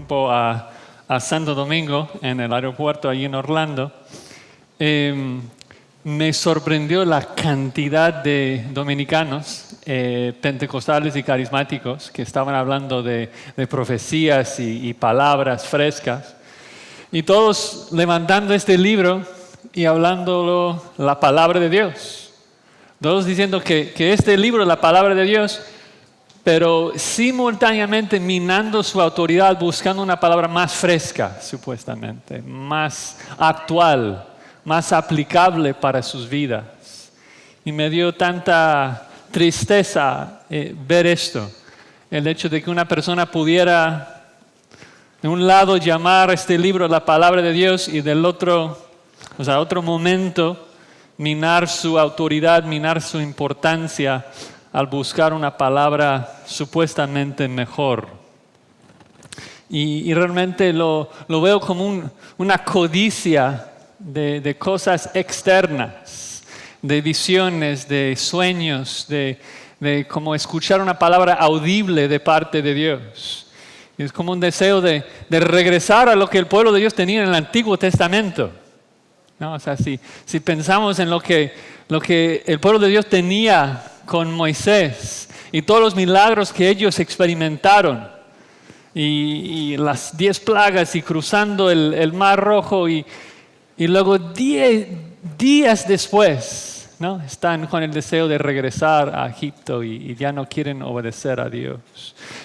rumbo a Santo Domingo, en el aeropuerto allí en Orlando, me sorprendió la cantidad de dominicanos, pentecostales y carismáticos, que estaban hablando de profecías y palabras frescas. Y todos levantando este libro y hablando la palabra de Dios. Todos diciendo que este libro es la palabra de Dios, pero simultáneamente minando su autoridad, buscando una palabra más fresca, supuestamente, más actual, más aplicable para sus vidas. Y me dio tanta tristeza ver esto, el hecho de que una persona pudiera de un lado llamar este libro la palabra de Dios y del otro, otro momento, minar su autoridad, minar su importancia al buscar una palabra supuestamente mejor. Y realmente lo veo como una codicia de cosas externas, de visiones, de sueños, de como escuchar una palabra audible de parte de Dios. Y es como un deseo de regresar a lo que el pueblo de Dios tenía en el Antiguo Testamento. ¿No? O sea, si pensamos en lo que el pueblo de Dios tenía con Moisés y todos los milagros que ellos experimentaron y las 10 plagas y cruzando el Mar Rojo y luego 10 días después, ¿no? Están con el deseo de regresar a Egipto y ya no quieren obedecer a Dios.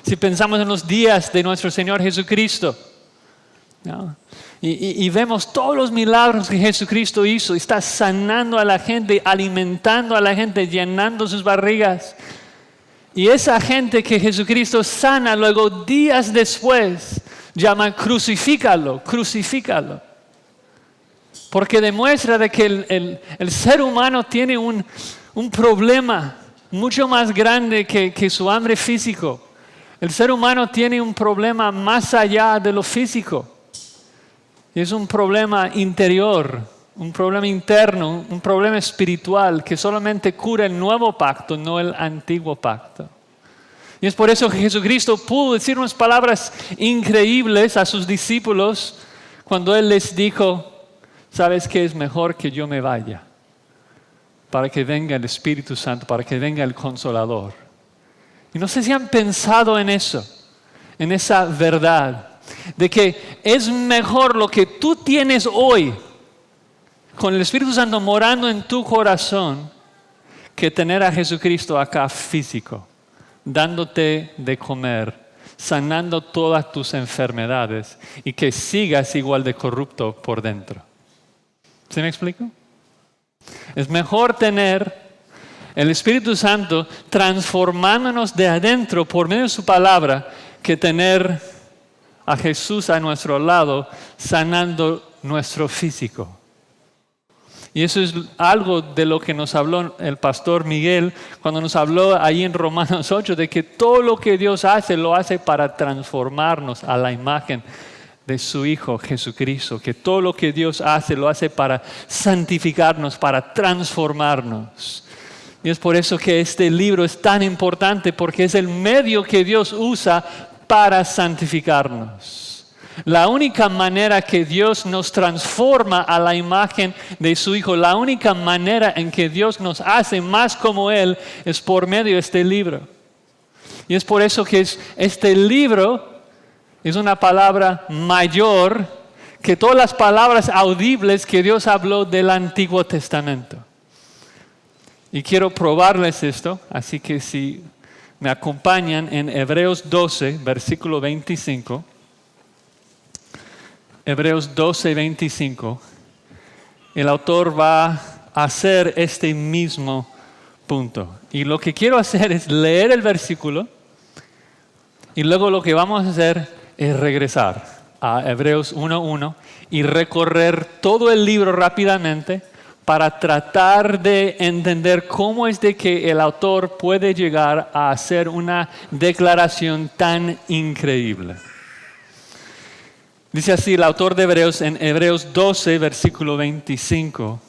Si pensamos en los días de nuestro Señor Jesucristo, ¿no? Y vemos todos los milagros que Jesucristo hizo, está sanando a la gente, alimentando a la gente, llenando sus barrigas. Y esa gente que Jesucristo sana, luego días después, llaman crucifícalo, crucifícalo. Porque demuestra de que el ser humano tiene un problema mucho más grande que su hambre físico. El ser humano tiene un problema más allá de lo físico. Y es un problema interior, un problema interno, un problema espiritual que solamente cura el nuevo pacto, no el antiguo pacto. Y es por eso que Jesucristo pudo decir unas palabras increíbles a sus discípulos cuando Él les dijo: ¿sabes qué? Es mejor que yo me vaya para que venga el Espíritu Santo, para que venga el Consolador. Y no sé si han pensado en eso, en esa verdad, de que es mejor lo que tú tienes hoy, con el Espíritu Santo morando en tu corazón, que tener a Jesucristo acá físico, dándote de comer, sanando todas tus enfermedades y que sigas igual de corrupto por dentro. ¿Sí me explico? Es mejor tener el Espíritu Santo transformándonos de adentro por medio de su palabra que tener a Jesús a nuestro lado sanando nuestro físico. Y eso es algo de lo que nos habló el pastor Miguel cuando nos habló ahí en Romanos 8, de que todo lo que Dios hace, lo hace para transformarnos a la imagen de su Hijo Jesucristo. Que todo lo que Dios hace, lo hace para santificarnos, para transformarnos. Y es por eso que este libro es tan importante, porque es el medio que Dios usa para santificarnos. La única manera que Dios nos transforma a la imagen de su Hijo, la única manera en que Dios nos hace más como Él, es por medio de este libro. Y es por eso que este libro es una palabra mayor que todas las palabras audibles que Dios habló del Antiguo Testamento. Y quiero probarles esto, así que si me acompañan en Hebreos 12, versículo 25. Hebreos 12, 25. El autor va a hacer este mismo punto. Y lo que quiero hacer es leer el versículo y luego lo que vamos a hacer es regresar a Hebreos 1:1 y recorrer todo el libro rápidamente para tratar de entender cómo es de que el autor puede llegar a hacer una declaración tan increíble. Dice así el autor de Hebreos en Hebreos 12, versículo 25.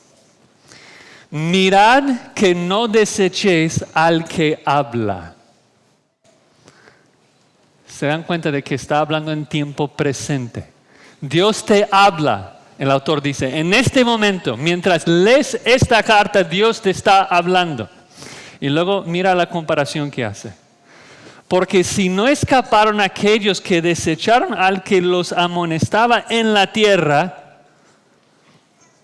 Mirad que no desechéis al que habla. se dan cuenta de que está hablando en tiempo presente. Dios te habla, el autor dice, en este momento, mientras lees esta carta, Dios te está hablando. Y luego mira la comparación que hace. Porque si no escaparon aquellos que desecharon al que los amonestaba en la tierra,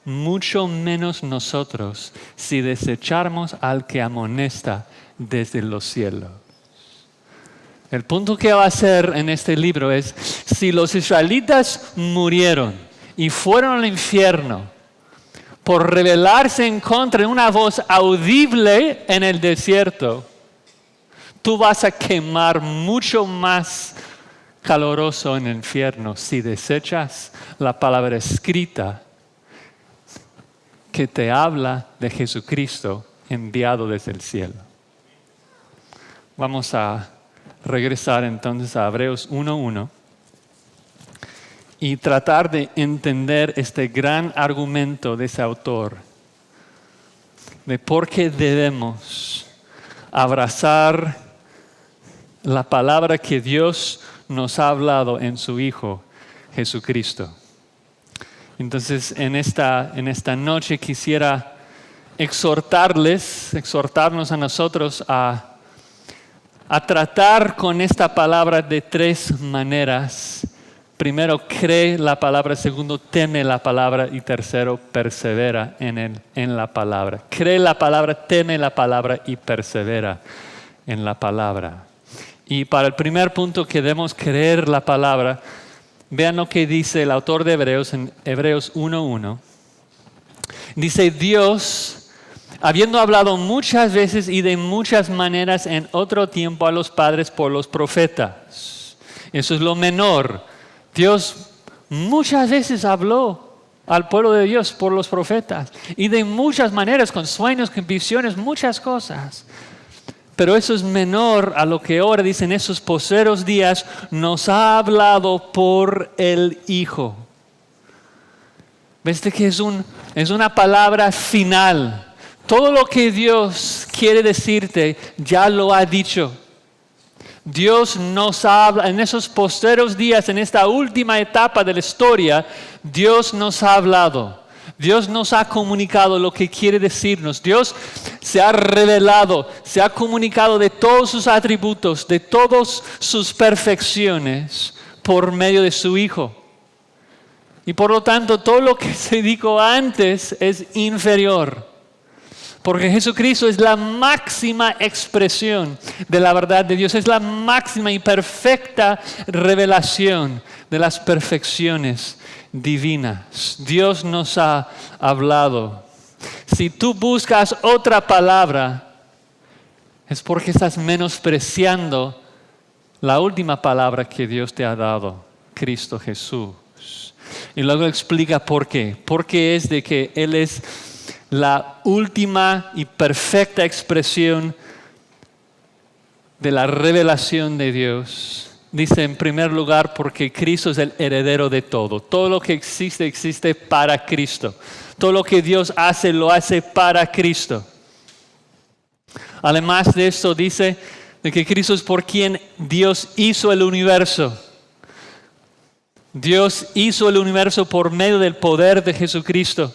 mucho menos nosotros si desecháramos al que amonesta desde los cielos. El punto que va a hacer en este libro es, si los israelitas murieron y fueron al infierno por rebelarse en contra de una voz audible en el desierto, tú vas a quemar mucho más caloroso en el infierno si desechas la palabra escrita que te habla de Jesucristo enviado desde el cielo. Vamos a regresar entonces a Hebreos 1:1 y tratar de entender este gran argumento de ese autor de por qué debemos abrazar la palabra que Dios nos ha hablado en su Hijo Jesucristo. Entonces, en esta noche quisiera exhortarnos a nosotros a tratar con esta palabra de tres maneras. Primero, cree la palabra. Segundo, teme la palabra. Y tercero, persevera en la palabra. Cree la palabra, teme la palabra y persevera en la palabra. Y para el primer punto que debemos creer la palabra, vean lo que dice el autor de Hebreos en Hebreos 1:1. Dice, Dios, habiendo hablado muchas veces y de muchas maneras en otro tiempo a los padres por los profetas. Eso es lo menor. Dios muchas veces habló al pueblo de Dios por los profetas. Y de muchas maneras, con sueños, con visiones, muchas cosas. Pero eso es menor a lo que ahora dicen esos postreros días nos ha hablado por el Hijo. ¿Ves que es una palabra final? Todo lo que Dios quiere decirte ya lo ha dicho. Dios nos habla en esos postreros días, en esta última etapa de la historia, Dios nos ha hablado. Dios nos ha comunicado lo que quiere decirnos. Dios se ha revelado, se ha comunicado de todos sus atributos, de todas sus perfecciones por medio de su Hijo. Y por lo tanto, todo lo que se dijo antes es inferior. Porque Jesucristo es la máxima expresión de la verdad de Dios. Es la máxima y perfecta revelación de las perfecciones divinas. Dios nos ha hablado. Si tú buscas otra palabra, es porque estás menospreciando la última palabra que Dios te ha dado, Cristo Jesús. Y luego explica por qué. Porque es de que Él es la última y perfecta expresión de la revelación de Dios. Dice en primer lugar porque Cristo es el heredero de todo. Todo lo que existe, existe para Cristo. Todo lo que Dios hace, lo hace para Cristo. Además de esto dice de que Cristo es por quien Dios hizo el universo. Dios hizo el universo por medio del poder de Jesucristo.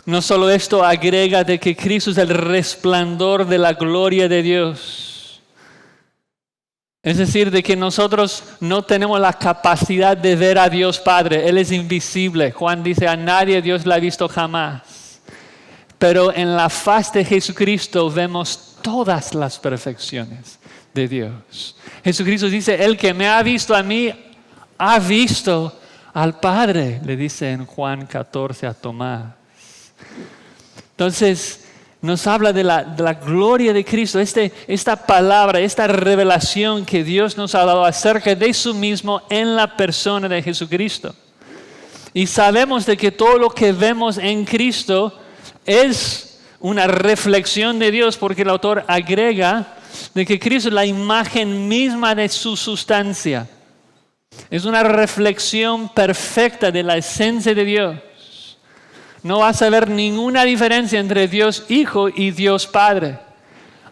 No solo esto, agrega de que Cristo es el resplandor de la gloria de Dios. Es decir, de que nosotros no tenemos la capacidad de ver a Dios Padre. Él es invisible. Juan dice, a nadie Dios le ha visto jamás. Pero en la faz de Jesucristo vemos todas las perfecciones de Dios. Jesucristo dice, el que me ha visto a mí, ha visto al Padre. Le dice en Juan 14 a Tomás. Entonces, nos habla de la gloria de Cristo, esta palabra, esta revelación que Dios nos ha dado acerca de sí mismo en la persona de Jesucristo. Y sabemos de que todo lo que vemos en Cristo es una reflexión de Dios, porque el autor agrega de que Cristo es la imagen misma de su sustancia. Es una reflexión perfecta de la esencia de Dios. No vas a ver ninguna diferencia entre Dios Hijo y Dios Padre.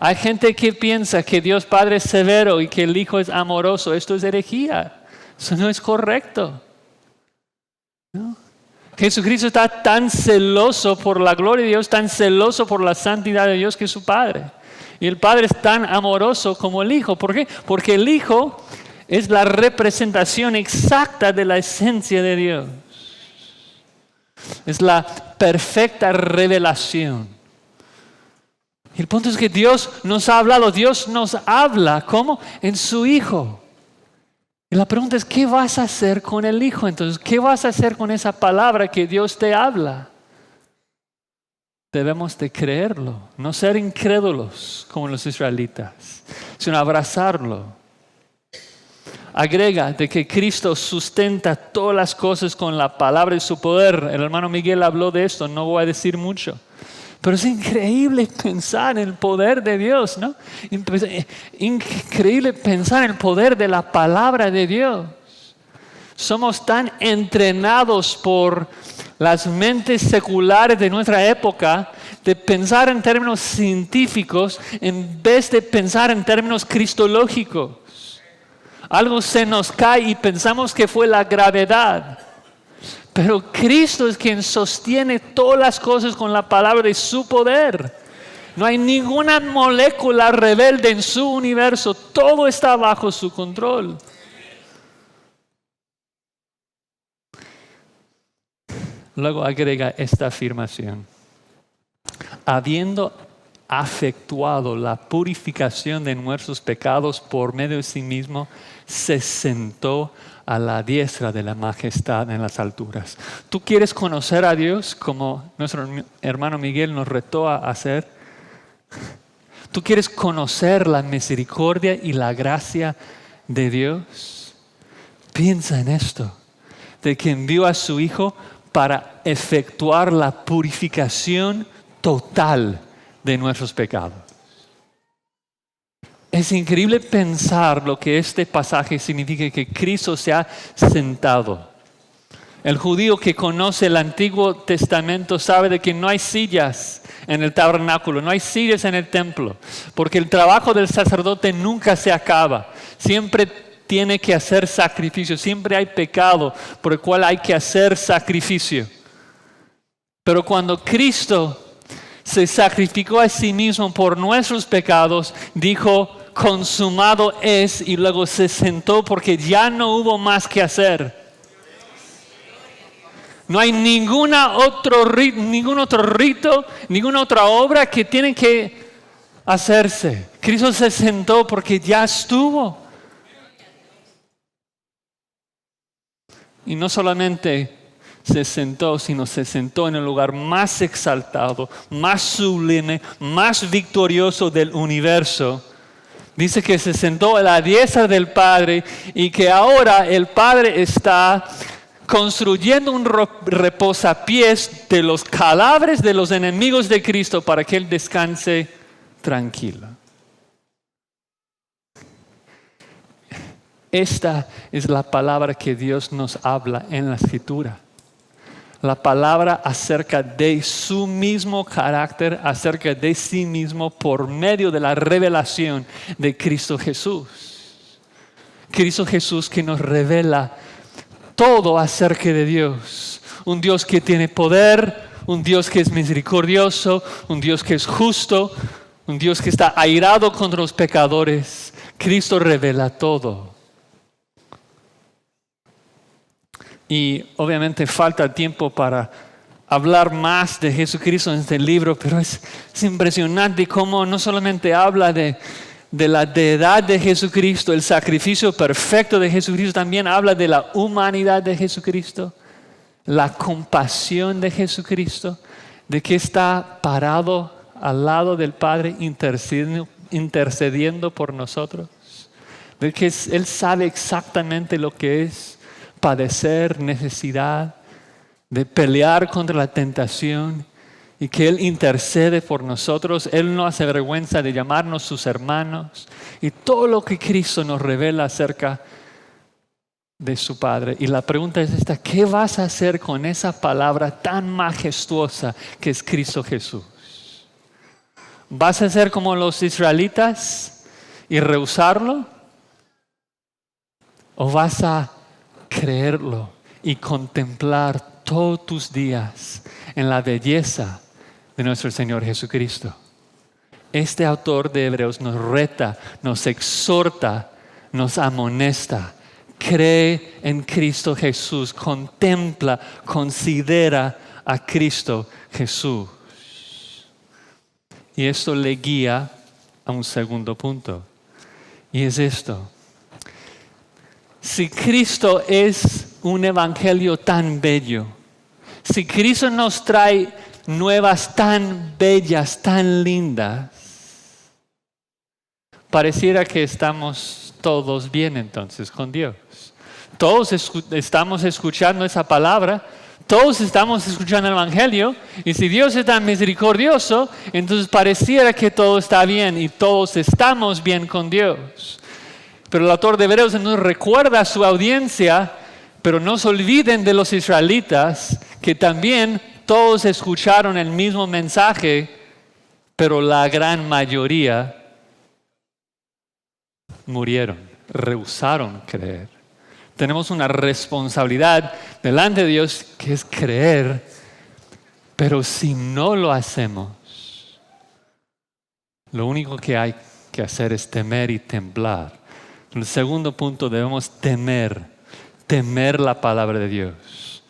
Hay gente que piensa que Dios Padre es severo y que el Hijo es amoroso. Esto es herejía. Eso no es correcto. ¿No? Jesucristo está tan celoso por la gloria de Dios, tan celoso por la santidad de Dios que es su Padre. Y el Padre es tan amoroso como el Hijo. ¿Por qué? Porque el Hijo es la representación exacta de la esencia de Dios. Es la perfecta revelación. Y el punto es que Dios nos ha hablado. Dios nos habla. ¿Cómo? En su Hijo. Y la pregunta es, ¿qué vas a hacer con el Hijo? Entonces, ¿qué vas a hacer con esa palabra que Dios te habla? Debemos de creerlo, no ser incrédulos como los israelitas, sino abrazarlo. Agrega de que Cristo sustenta todas las cosas con la palabra de su poder. El hermano Miguel habló de esto, no voy a decir mucho. Pero es increíble pensar en el poder de Dios, ¿no? Increíble pensar en el poder de la palabra de Dios. Somos tan entrenados por las mentes seculares de nuestra época de pensar en términos científicos en vez de pensar en términos cristológicos. Algo se nos cae y pensamos que fue la gravedad. Pero Cristo es quien sostiene todas las cosas con la palabra de su poder. No hay ninguna molécula rebelde en su universo. Todo está bajo su control. Luego agrega esta afirmación. Habiendo efectuado la purificación de nuestros pecados por medio de sí mismo, se sentó a la diestra de la majestad en las alturas. ¿Tú quieres conocer a Dios como nuestro hermano Miguel nos retó a hacer? ¿Tú quieres conocer la misericordia y la gracia de Dios? Piensa en esto, de que envió a su Hijo para efectuar la purificación total de nuestros pecados. Es increíble pensar lo que este pasaje significa, que Cristo se ha sentado. El judío que conoce el Antiguo Testamento sabe de que no hay sillas en el tabernáculo, no hay sillas en el templo, porque el trabajo del sacerdote nunca se acaba. Siempre tiene que hacer sacrificio, siempre hay pecado por el cual hay que hacer sacrificio. Pero cuando Cristo se sacrificó a sí mismo por nuestros pecados, dijo, consumado es, y luego se sentó porque ya no hubo más que hacer. No hay ningún otro rito, ninguna otra obra que tiene que hacerse. Cristo se sentó porque ya estuvo. Y no solamente se sentó, sino se sentó en el lugar más exaltado, más sublime, más victorioso del universo. Dice que se sentó a la diestra del Padre y que ahora el Padre está construyendo un reposapiés de los cadáveres de los enemigos de Cristo para que Él descanse tranquilo. Esta es la palabra que Dios nos habla en la Escritura. La palabra acerca de su mismo carácter, acerca de sí mismo por medio de la revelación de Cristo Jesús. Cristo Jesús que nos revela todo acerca de Dios. Un Dios que tiene poder, un Dios que es misericordioso, un Dios que es justo, un Dios que está airado contra los pecadores. Cristo revela todo. Y obviamente falta tiempo para hablar más de Jesucristo en este libro, pero es impresionante cómo no solamente habla de la deidad de Jesucristo, el sacrificio perfecto de Jesucristo, también habla de la humanidad de Jesucristo, la compasión de Jesucristo, de que está parado al lado del Padre intercediendo por nosotros, de que Él sabe exactamente lo que es padecer necesidad, de pelear contra la tentación y que Él intercede por nosotros. Él no hace vergüenza de llamarnos sus hermanos y todo lo que Cristo nos revela acerca de su Padre. Y la pregunta es esta: ¿qué vas a hacer con esa palabra tan majestuosa que es Cristo Jesús? ¿Vas a ser como los israelitas y rehusarlo? ¿O vas a creerlo y contemplar todos tus días en la belleza de nuestro Señor Jesucristo? Este autor de Hebreos nos reta, nos exhorta, nos amonesta. Cree en Cristo Jesús, contempla, considera a Cristo Jesús. Y esto le guía a un segundo punto. Y es esto. Si Cristo es un evangelio tan bello, si Cristo nos trae nuevas tan bellas, tan lindas, pareciera que estamos todos bien entonces con Dios. Todos estamos escuchando esa palabra, todos estamos escuchando el evangelio, y si Dios es tan misericordioso, entonces pareciera que todo está bien y todos estamos bien con Dios. Pero el autor de Hebreos nos recuerda a su audiencia, pero no se olviden de los israelitas, que también todos escucharon el mismo mensaje, pero la gran mayoría murieron, rehusaron creer. Tenemos una responsabilidad delante de Dios que es creer, pero si no lo hacemos, lo único que hay que hacer es temer y temblar. El segundo punto, debemos temer la palabra de Dios.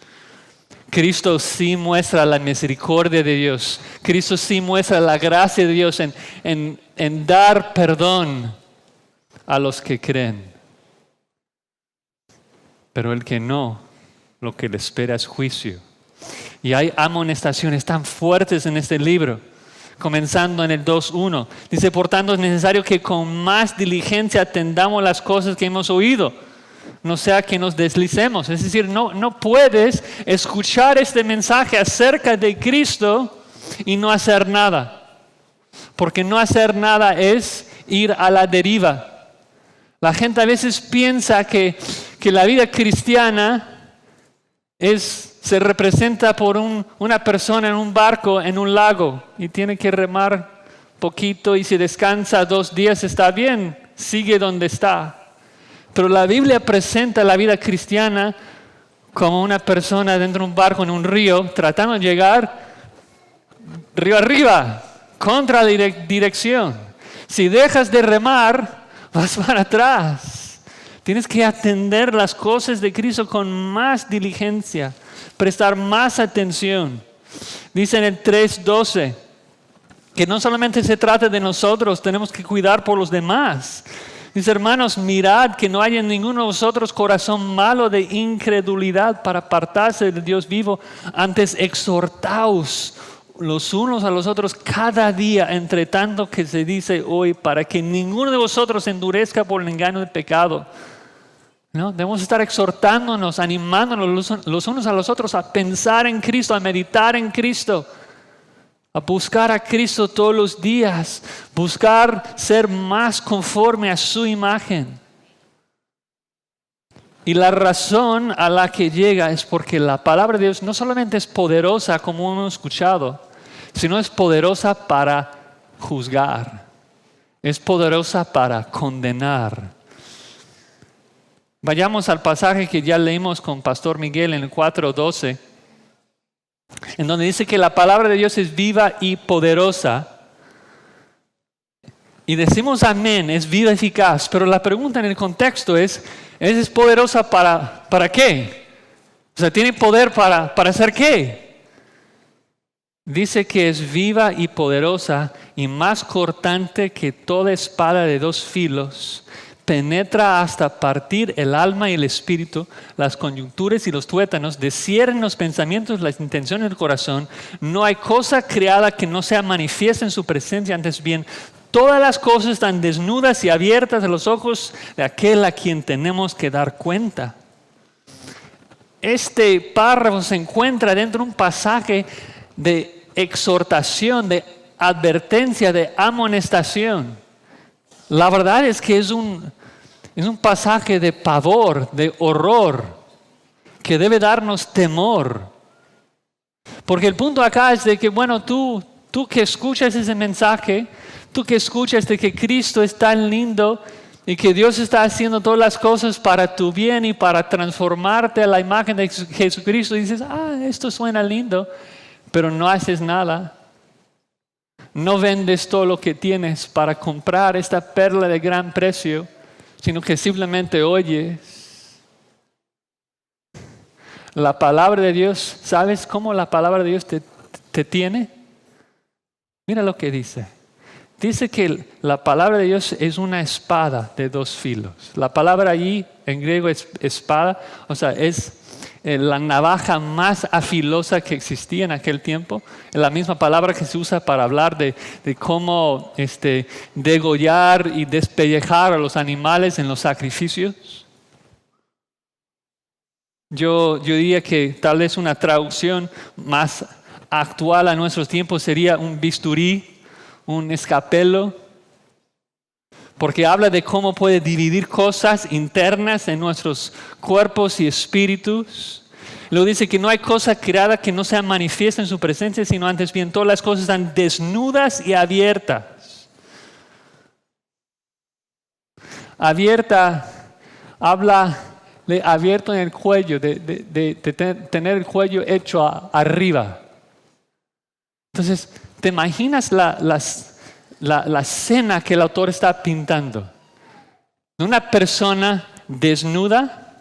Cristo sí muestra la misericordia de Dios. Cristo sí muestra la gracia de Dios en dar perdón a los que creen. Pero el que no, lo que le espera es juicio. Y hay amonestaciones tan fuertes en este libro, comenzando en el 2:1. Dice, por tanto es necesario que con más diligencia atendamos las cosas que hemos oído, no sea que nos deslicemos. Es decir, no puedes escuchar este mensaje acerca de Cristo y no hacer nada. Porque no hacer nada es ir a la deriva. La gente a veces piensa que la vida cristiana se representa por una persona en un barco, en un lago, y tiene que remar poquito, y si descansa 2 días está bien, sigue donde está. Pero la Biblia presenta la vida cristiana como una persona dentro de un barco en un río, tratando de llegar río arriba, contra la dirección. Si dejas de remar, vas para atrás. Tienes que atender las cosas de Cristo con más diligencia, prestar más atención. Dice en el 3:12 que no solamente se trata de nosotros, tenemos que cuidar por los demás. Dice, hermanos, mirad que no haya en ninguno de vosotros corazón malo de incredulidad para apartarse del Dios vivo. Antes exhortaos los unos a los otros cada día, entre tanto que se dice hoy, para que ninguno de vosotros se endurezca por el engaño del pecado. ¿No? Debemos estar exhortándonos, animándonos los unos a los otros a pensar en Cristo, a meditar en Cristo, a buscar a Cristo todos los días, buscar ser más conforme a su imagen. Y la razón a la que llega es porque la palabra de Dios no solamente es poderosa, como hemos escuchado, sino es poderosa para juzgar, es poderosa para condenar. Vayamos al pasaje que ya leímos con Pastor Miguel en el 4:12, en donde dice que la palabra de Dios es viva y poderosa. Y decimos amén, es viva y eficaz, pero la pregunta en el contexto es poderosa para qué? O sea, ¿tiene poder para hacer qué? Dice que es viva y poderosa y más cortante que toda espada de 2 filos. Penetra hasta partir el alma y el espíritu, las coyunturas y los tuétanos, discierne los pensamientos, las intenciones del corazón. No hay cosa creada que no sea manifiesta en su presencia, antes bien, todas las cosas están desnudas y abiertas a los ojos de aquel a quien tenemos que dar cuenta. Este párrafo se encuentra dentro de un pasaje de exhortación, de advertencia, de amonestación. La verdad es que es un pasaje de pavor, de horror, que debe darnos temor. Porque el punto acá es de que, bueno, tú Tú que escuchas ese mensaje, tú que escuchas de que Cristo es tan lindo y que Dios está haciendo todas las cosas para tu bien y para transformarte a la imagen de Jesucristo, y dices, esto suena lindo, pero no haces nada. No vendes todo lo que tienes para comprar esta perla de gran precio, sino que simplemente oyes la palabra de Dios. ¿Sabes cómo la palabra de Dios te tiene? Mira lo que dice. Dice que la palabra de Dios es una espada de dos filos. La palabra allí en griego es espada, o sea, es la navaja más afilosa que existía en aquel tiempo. Es la misma palabra que se usa para hablar de cómo degollar y despellejar a los animales en los sacrificios. Yo diría que tal vez una traducción más actual a nuestros tiempos sería un bisturí, un escapelo, porque habla de cómo puede dividir cosas internas en nuestros cuerpos y espíritus. Luego dice que no hay cosa creada que no sea manifiesta en su presencia, sino antes bien todas las cosas están desnudas y abiertas. Abierta, habla de abierto en el cuello, de tener el cuello hecho arriba. Entonces, ¿te imaginas la escena que el autor está pintando? Una persona desnuda,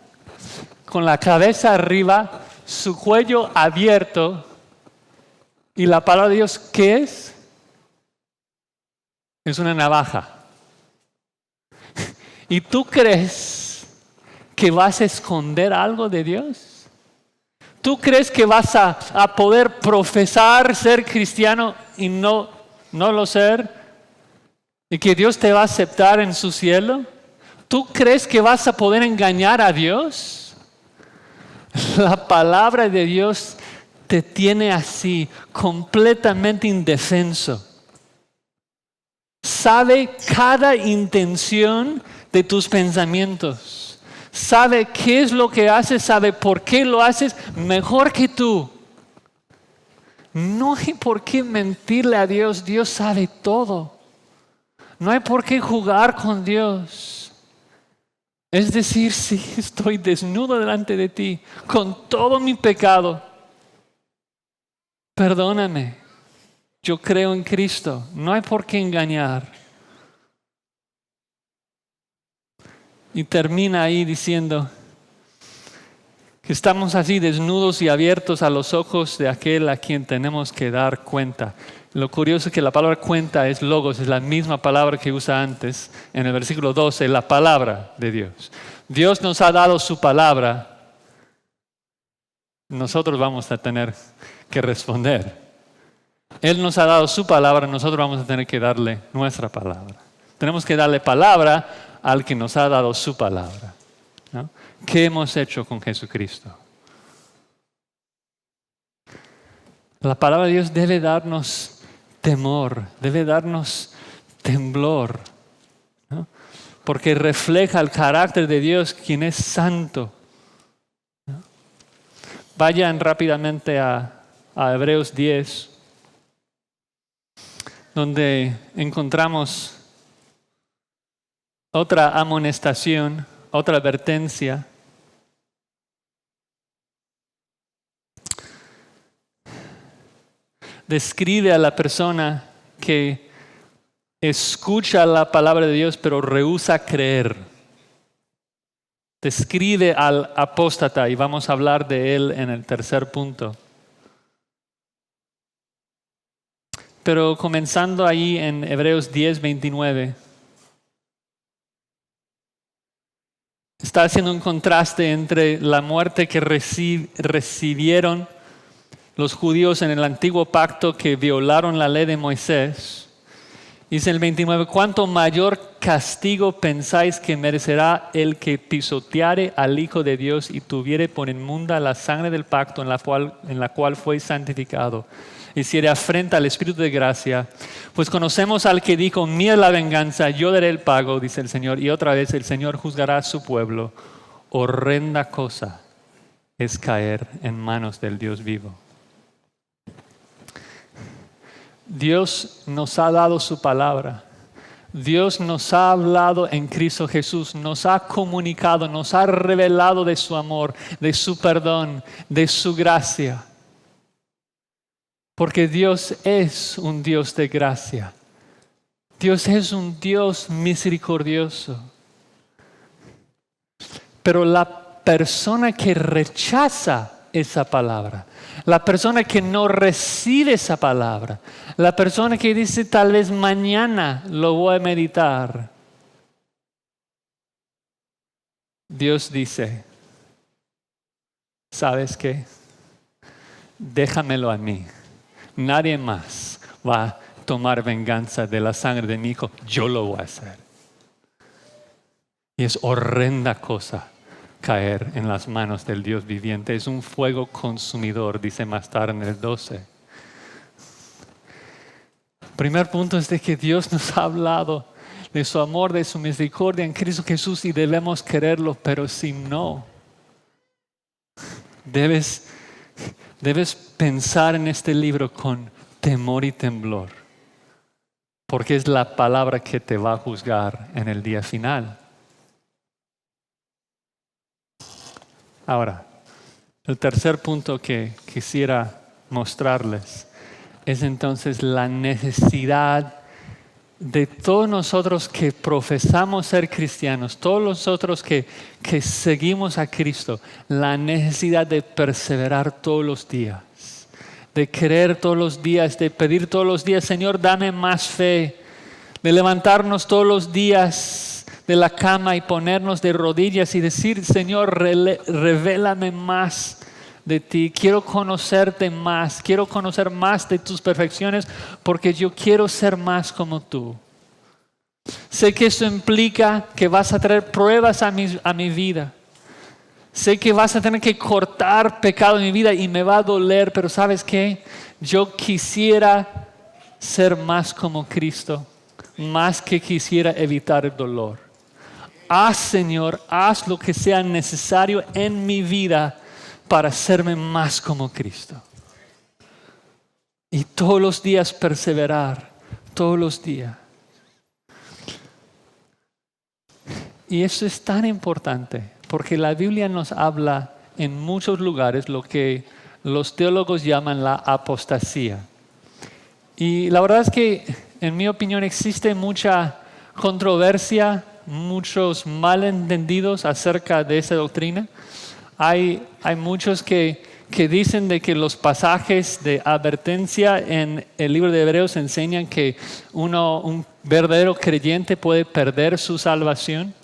con la cabeza arriba, su cuello abierto, y la palabra de Dios, ¿qué es? Es una navaja. ¿Y tú crees que vas a esconder algo de Dios? ¿Tú crees que vas a poder profesar ser cristiano y no lo ser? ¿Y que Dios te va a aceptar en su cielo? ¿Tú crees que vas a poder engañar a Dios? La palabra de Dios te tiene así, completamente indefenso. Sabe cada intención de tus pensamientos. Sabe qué es lo que haces, sabe por qué lo haces mejor que tú. No hay por qué mentirle a Dios. Dios sabe todo. No hay por qué jugar con Dios. Es decir, sí, estoy desnudo delante de ti, con todo mi pecado. Perdóname. Yo creo en Cristo. No hay por qué engañar. Y termina ahí diciendo que estamos así desnudos y abiertos a los ojos de aquel a quien tenemos que dar cuenta. Lo curioso es que la palabra cuenta es logos, es la misma palabra que usa antes en el versículo 12, la palabra de Dios. Dios nos ha dado su palabra, nosotros vamos a tener que responder. Él nos ha dado su palabra, nosotros vamos a tener que darle nuestra palabra. Tenemos que darle palabra al que nos ha dado su palabra, ¿no? ¿Qué hemos hecho con Jesucristo? La palabra de Dios debe darnos temor, debe darnos temblor, ¿no? Porque refleja el carácter de Dios, quien es santo, ¿no? Vayan rápidamente a Hebreos 10, donde encontramos otra amonestación, otra advertencia. Describe a la persona que escucha la palabra de Dios pero rehúsa creer. Describe al apóstata y vamos a hablar de él en el tercer punto. Pero comenzando ahí en Hebreos 10, 29. Está haciendo un contraste entre la muerte que recibieron los judíos en el antiguo pacto que violaron la ley de Moisés. Dice el 29, ¿cuánto mayor castigo pensáis que merecerá el que pisoteare al Hijo de Dios y tuviere por inmunda la sangre del pacto en la cual fue santificado? Hiciere afrenta al Espíritu de gracia, pues conocemos al que dijo, mía es la venganza, yo daré el pago, dice el Señor. Y otra vez el Señor juzgará a su pueblo. Horrenda cosa es caer en manos del Dios vivo. Dios nos ha dado su palabra. Dios nos ha hablado en Cristo Jesús, nos ha comunicado, nos ha revelado de su amor, de su perdón, de su gracia. Porque Dios es un Dios de gracia. Dios es un Dios misericordioso. Pero la persona que rechaza esa palabra, la persona que no recibe esa palabra, la persona que dice tal vez mañana lo voy a meditar, Dios dice, ¿sabes qué? Déjamelo a mí. Nadie más va a tomar venganza de la sangre de mi hijo. Yo lo voy a hacer. Y es horrenda cosa caer en las manos del Dios viviente. Es un fuego consumidor, dice más tarde en el 12. Primer punto es de que Dios nos ha hablado de su amor, de su misericordia en Cristo Jesús y debemos quererlo, pero si no, debes pensar en este libro con temor y temblor, porque es la palabra que te va a juzgar en el día final. Ahora, el tercer punto que quisiera mostrarles es entonces la necesidad de todos nosotros que profesamos ser cristianos, todos nosotros que seguimos a Cristo, la necesidad de perseverar todos los días, de creer todos los días, de pedir todos los días, Señor, dame más fe, de levantarnos todos los días de la cama y ponernos de rodillas y decir, Señor, revélame más de ti, quiero conocerte más, quiero conocer más de tus perfecciones porque yo quiero ser más como tú. Sé que eso implica que vas a traer pruebas a mi vida. Sé que vas a tener que cortar pecado en mi vida y me va a doler, pero ¿sabes qué? Yo quisiera ser más como Cristo, más que quisiera evitar el dolor. Haz, Señor, haz lo que sea necesario en mi vida para hacerme más como Cristo. Y todos los días perseverar, todos los días. Y eso es tan importante, porque la Biblia nos habla en muchos lugares lo que los teólogos llaman la apostasía. Y la verdad es que, en mi opinión, existe mucha controversia, muchos malentendidos acerca de esa doctrina. Hay muchos que dicen de que los pasajes de advertencia en el libro de Hebreos enseñan que un verdadero creyente puede perder su salvación.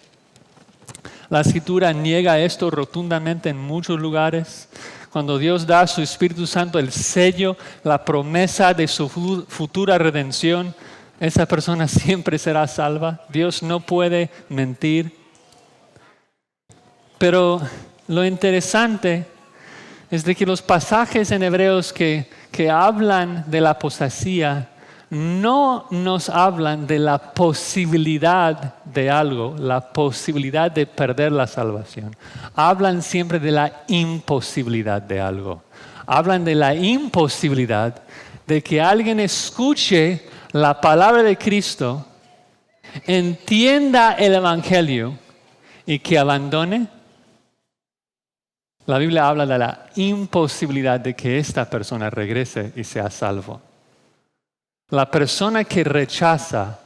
La Escritura niega esto rotundamente en muchos lugares. Cuando Dios da a su Espíritu Santo el sello, la promesa de su futura redención, esa persona siempre será salva. Dios no puede mentir. Pero lo interesante es de que los pasajes en Hebreos que hablan de la apostasía no nos hablan de la posibilidad de algo, la posibilidad de perder la salvación. Hablan siempre de la imposibilidad de algo. Hablan de la imposibilidad de que alguien escuche la palabra de Cristo, entienda el Evangelio y que abandone. La Biblia habla de la imposibilidad de que esta persona regrese y sea salvo. La persona que rechaza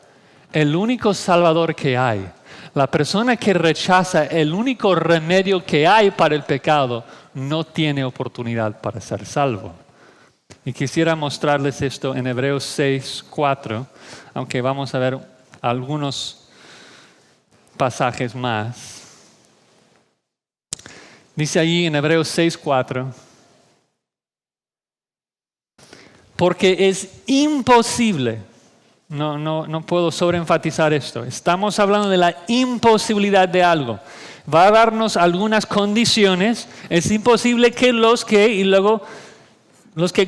el único Salvador que hay, la persona que rechaza el único remedio que hay para el pecado, no tiene oportunidad para ser salvo. Y quisiera mostrarles esto en Hebreos 6:4, aunque vamos a ver algunos pasajes más. Dice allí en Hebreos 6:4, porque es imposible, no puedo sobreenfatizar esto, estamos hablando de la imposibilidad de algo. Va a darnos algunas condiciones, es imposible que los que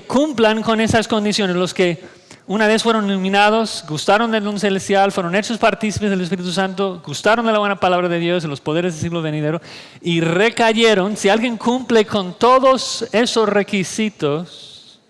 cumplan con esas condiciones, los que una vez fueron iluminados, gustaron del don celestial, fueron hechos partícipes del Espíritu Santo, gustaron de la buena palabra de Dios, de los poderes del siglo venidero y recayeron. Si alguien cumple con todos esos requisitos,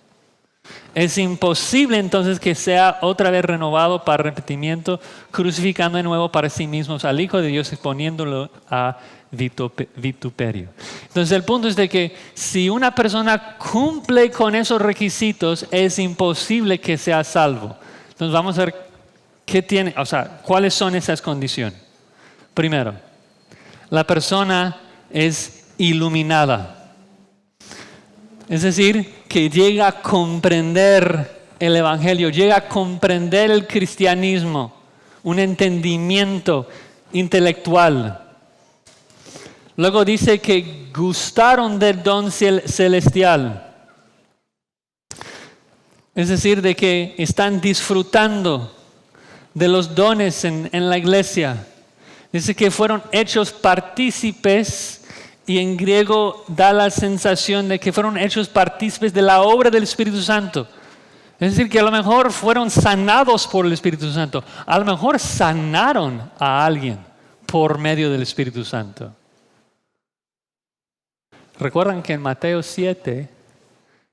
Es imposible entonces que sea otra vez renovado para arrepentimiento, crucificando de nuevo para sí mismos al Hijo de Dios y poniéndolo a vituperio. Entonces el punto es de que si una persona cumple con esos requisitos, es imposible que sea salvo. Entonces vamos a ver cuáles son esas condiciones. Primero, la persona es iluminada. Es decir, que llega a comprender el Evangelio, llega a comprender el cristianismo, un entendimiento intelectual. Luego dice que gustaron del don celestial. Es decir, de que están disfrutando de los dones en la iglesia. Dice que fueron hechos partícipes. Y en griego da la sensación de que fueron hechos partícipes de la obra del Espíritu Santo. Es decir, que a lo mejor fueron sanados por el Espíritu Santo. A lo mejor sanaron a alguien por medio del Espíritu Santo. Recuerdan que en Mateo 7,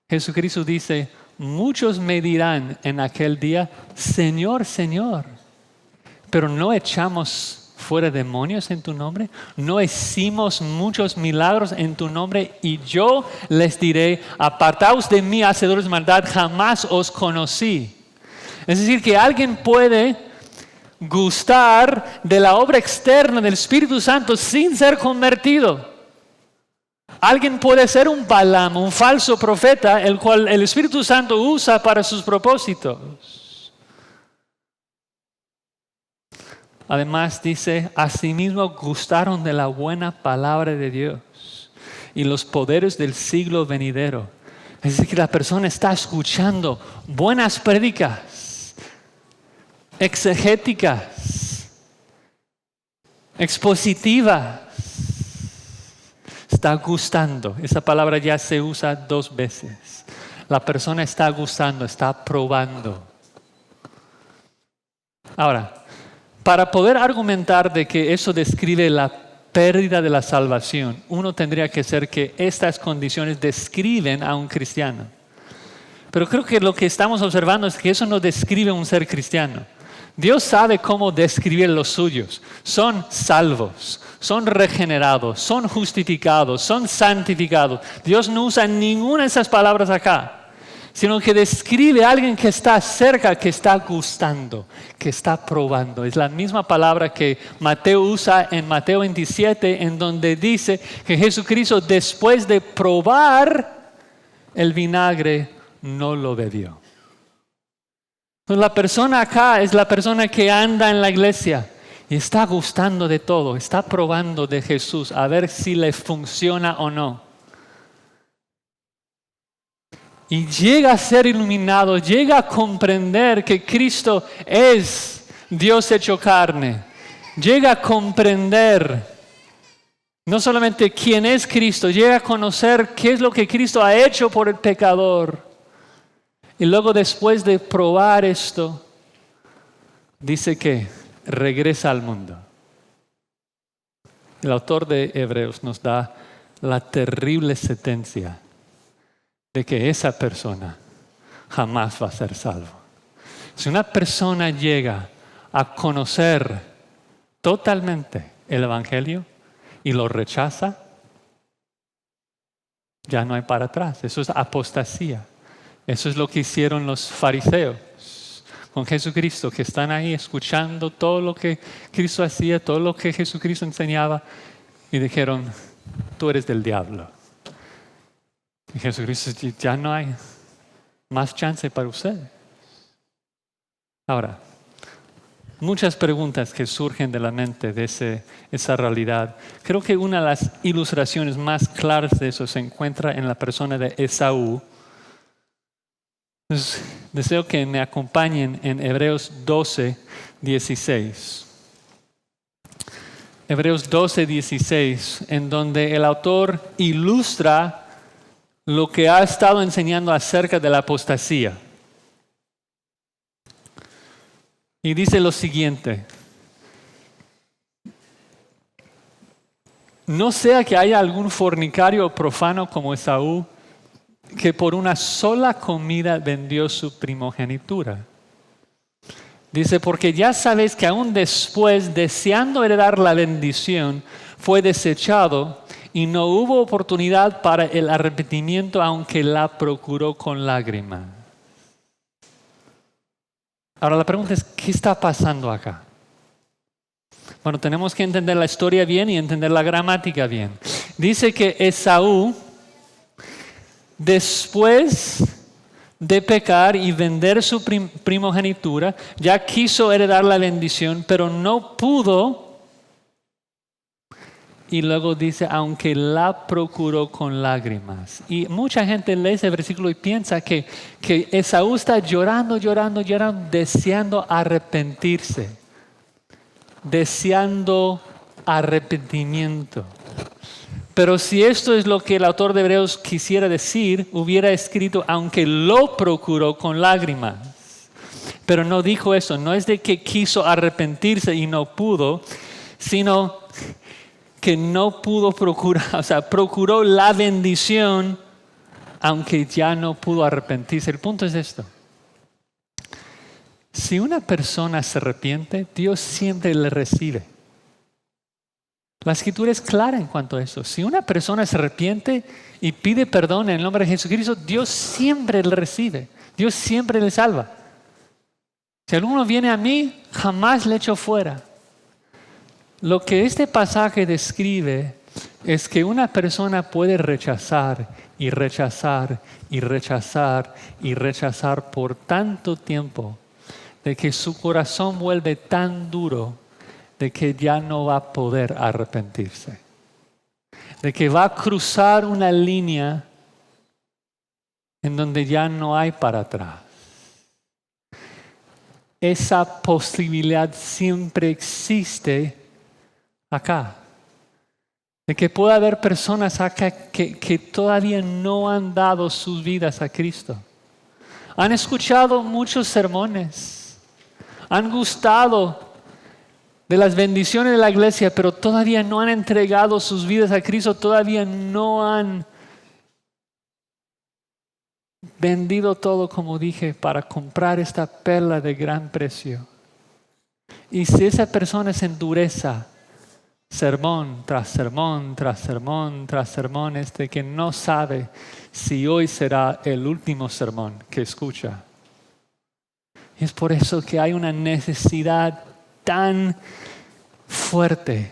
Jesucristo dice, muchos me dirán en aquel día, Señor, Señor, pero no echamos fuera demonios en tu nombre, no hicimos muchos milagros en tu nombre, y yo les diré, apartaos de mí, hacedores de maldad, jamás os conocí. Es decir, que alguien puede gustar de la obra externa del Espíritu Santo sin ser convertido. Alguien puede ser un Balaam, un falso profeta, el cual el Espíritu Santo usa para sus propósitos. Además dice, asimismo gustaron de la buena palabra de Dios y los poderes del siglo venidero. Es decir, que la persona está escuchando buenas prédicas, exegéticas, expositivas. Está gustando. Esa palabra ya se usa 2 veces. La persona está gustando, está probando. Ahora, para poder argumentar de que eso describe la pérdida de la salvación, uno tendría que ser que estas condiciones describen a un cristiano. Pero creo que lo que estamos observando es que eso no describe un ser cristiano. Dios sabe cómo describir los suyos. Son salvos, son regenerados, son justificados, son santificados. Dios no usa ninguna de esas palabras acá, sino que describe a alguien que está cerca, que está gustando, que está probando. Es la misma palabra que Mateo usa en Mateo 27, en donde dice que Jesucristo, después de probar el vinagre, no lo bebió. Entonces, la persona acá es la persona que anda en la iglesia y está gustando de todo, está probando de Jesús a ver si le funciona o no. Y llega a ser iluminado, llega a comprender que Cristo es Dios hecho carne. Llega a comprender no solamente quién es Cristo, llega a conocer qué es lo que Cristo ha hecho por el pecador. Y luego, después de probar esto, dice que regresa al mundo. El autor de Hebreos nos da la terrible sentencia de que esa persona jamás va a ser salvo. Si una persona llega a conocer totalmente el Evangelio y lo rechaza, ya no hay para atrás. Eso es apostasía. Eso es lo que hicieron los fariseos con Jesucristo, que están ahí escuchando todo lo que Cristo hacía, todo lo que Jesucristo enseñaba, y dijeron, tú eres del diablo. Y Jesucristo, ya no hay más chance para ustedes. Ahora, muchas preguntas que surgen de la mente de esa realidad. Creo que una de las ilustraciones más claras de eso se encuentra en la persona de Esaú. Entonces, deseo que me acompañen en Hebreos 12, 16. Hebreos 12, 16, en donde el autor ilustra lo que ha estado enseñando acerca de la apostasía. Y dice lo siguiente: no sea que haya algún fornicario profano como Esaú, que por una sola comida vendió su primogenitura. Dice, porque ya sabéis que aún después, deseando heredar la bendición, fue desechado y no hubo oportunidad para el arrepentimiento, aunque la procuró con lágrimas. Ahora la pregunta es, ¿qué está pasando acá? Bueno, tenemos que entender la historia bien y entender la gramática bien. Dice que Esaú, después de pecar y vender su primogenitura, ya quiso heredar la bendición, pero no pudo. Y luego dice, aunque la procuró con lágrimas. Y mucha gente lee ese versículo y piensa que Esaú está llorando, deseando arrepentirse. Deseando arrepentimiento. Pero si esto es lo que el autor de Hebreos quisiera decir, hubiera escrito, aunque lo procuró con lágrimas. Pero no dijo eso, no es de que quiso arrepentirse y no pudo, sino que no pudo procurar, o sea, procuró la bendición, aunque ya no pudo arrepentirse. El punto es esto. Si una persona se arrepiente, Dios siempre le recibe. La Escritura es clara en cuanto a eso. Si una persona se arrepiente y pide perdón en el nombre de Jesucristo, Dios siempre le recibe. Dios siempre le salva. Si alguno viene a mí, jamás le echo fuera. Lo que este pasaje describe es que una persona puede rechazar y rechazar y rechazar y rechazar por tanto tiempo, de que su corazón vuelve tan duro de que ya no va a poder arrepentirse. De que va a cruzar una línea en donde ya no hay para atrás. Esa posibilidad siempre existe acá. De que pueda haber personas acá que todavía no han dado sus vidas a Cristo. Han escuchado muchos sermones. Han gustado de las bendiciones de la iglesia, pero todavía no han entregado sus vidas a Cristo, todavía no han vendido todo, como dije, para comprar esta perla de gran precio. Y si esa persona se endurece, sermón tras sermón, tras sermón, tras sermón, de que no sabe si hoy será el último sermón que escucha. Y es por eso que hay una necesidad tan fuerte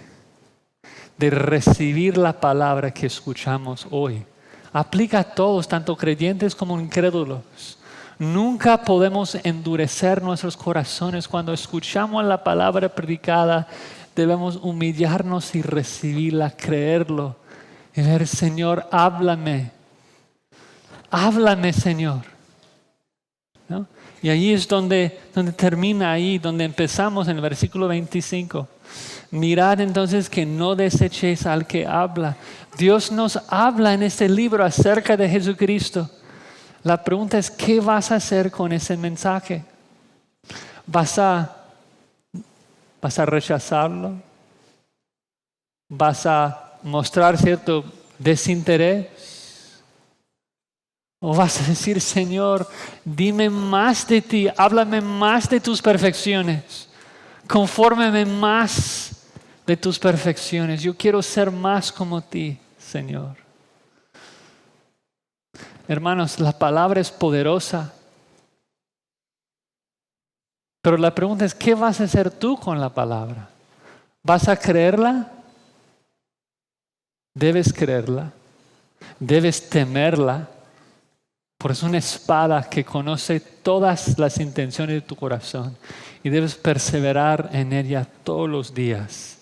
de recibir la palabra que escuchamos hoy. Aplica a todos, tanto creyentes como incrédulos. Nunca podemos endurecer nuestros corazones. Cuando escuchamos la palabra predicada, debemos humillarnos y recibirla, creerlo. Y ver, Señor, háblame. Háblame, Señor. ¿No? Y ahí es donde termina ahí, donde empezamos en el versículo 25. Mirad entonces que no desechéis al que habla. Dios nos habla en este libro acerca de Jesucristo. La pregunta es, ¿qué vas a hacer con ese mensaje? ¿Vas a rechazarlo? ¿Vas a mostrar cierto desinterés? ¿O vas a decir, Señor, dime más de ti, háblame más de tus perfecciones, confórmame más de tus perfecciones? Yo quiero ser más como ti, Señor. Hermanos, la palabra es poderosa. Pero la pregunta es, ¿qué vas a hacer tú con la palabra? ¿Vas a creerla? Debes creerla. Debes temerla. Por eso es una espada que conoce todas las intenciones de tu corazón. Y debes perseverar en ella todos los días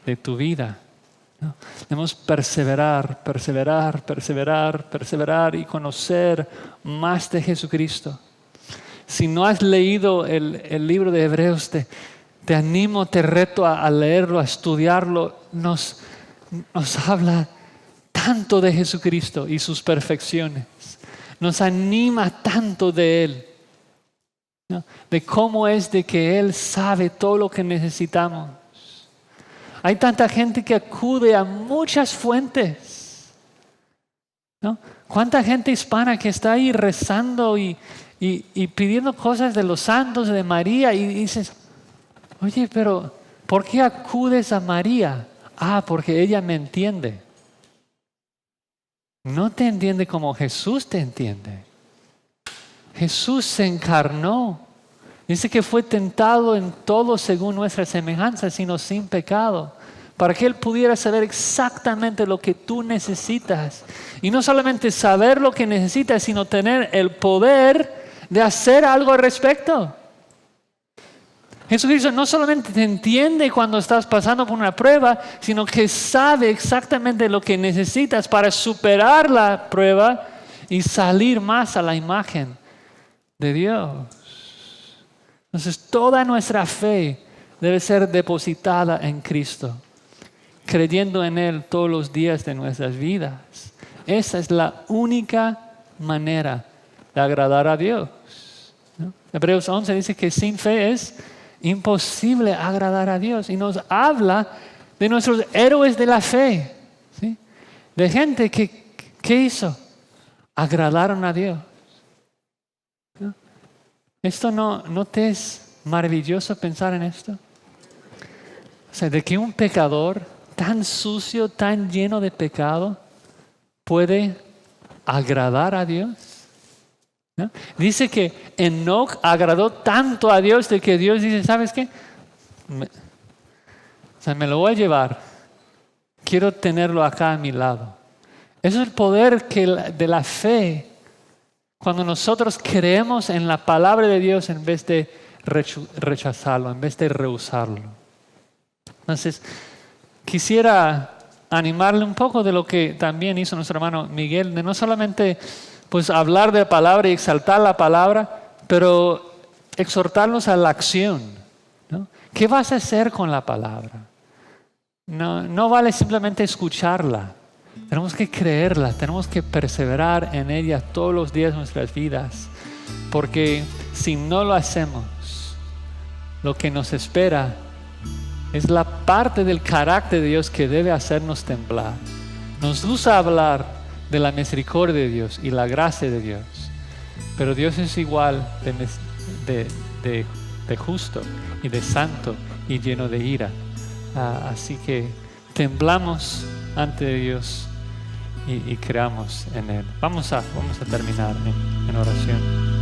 de tu vida. ¿No? Debemos perseverar y conocer más de Jesucristo. Si no has leído el libro de Hebreos, te animo, te reto a leerlo, a estudiarlo. Nos habla tanto de Jesucristo y sus perfecciones. Nos anima tanto de Él, ¿no? De cómo es de que Él sabe todo lo que necesitamos. Hay tanta gente que acude a muchas fuentes. ¿no? ¿Cuánta gente hispana que está ahí rezando y pidiendo cosas de los santos, de María, y dices, oye, pero ¿por qué acudes a María? Porque ella me entiende. No te entiende como Jesús te entiende. Jesús se encarnó. Dice que fue tentado en todo según nuestra semejanza, sino sin pecado, para que Él pudiera saber exactamente lo que tú necesitas. Y no solamente saber lo que necesitas, sino tener el poder de hacer algo al respecto. Jesucristo no solamente te entiende cuando estás pasando por una prueba, sino que sabe exactamente lo que necesitas para superar la prueba y salir más a la imagen de Dios. Entonces, toda nuestra fe debe ser depositada en Cristo, creyendo en Él todos los días de nuestras vidas. Esa es la única manera de agradar a Dios, ¿no? Hebreos 11 dice que sin fe es imposible agradar a Dios, y nos habla de nuestros héroes de la fe, ¿sí? De gente que ¿qué hizo? Agradaron a Dios, ¿no? ¿Esto no te es maravilloso pensar en esto? O sea, de que un pecador tan sucio, tan lleno de pecado, puede agradar a Dios, ¿no? Dice que Enoc agradó tanto a Dios de que Dios dice, ¿sabes qué? Me lo voy a llevar. Quiero tenerlo acá a mi lado. Eso es el poder de la fe. Cuando nosotros creemos en la palabra de Dios en vez de rechazarlo, en vez de rehusarlo. Entonces, quisiera animarle un poco de lo que también hizo nuestro hermano Miguel, de no solamente pues hablar de la palabra y exaltar la palabra, pero exhortarnos a la acción, ¿no? ¿Qué vas a hacer con la palabra? No vale simplemente escucharla. Tenemos que creerla, tenemos que perseverar en ella todos los días de nuestras vidas, porque si no lo hacemos, lo que nos espera es la parte del carácter de Dios que debe hacernos temblar. Nos gusta hablar de la misericordia de Dios y la gracia de Dios, pero Dios es igual de justo y de santo y lleno de ira. Así que temblamos ante Dios y creamos en Él. Vamos a terminar en oración.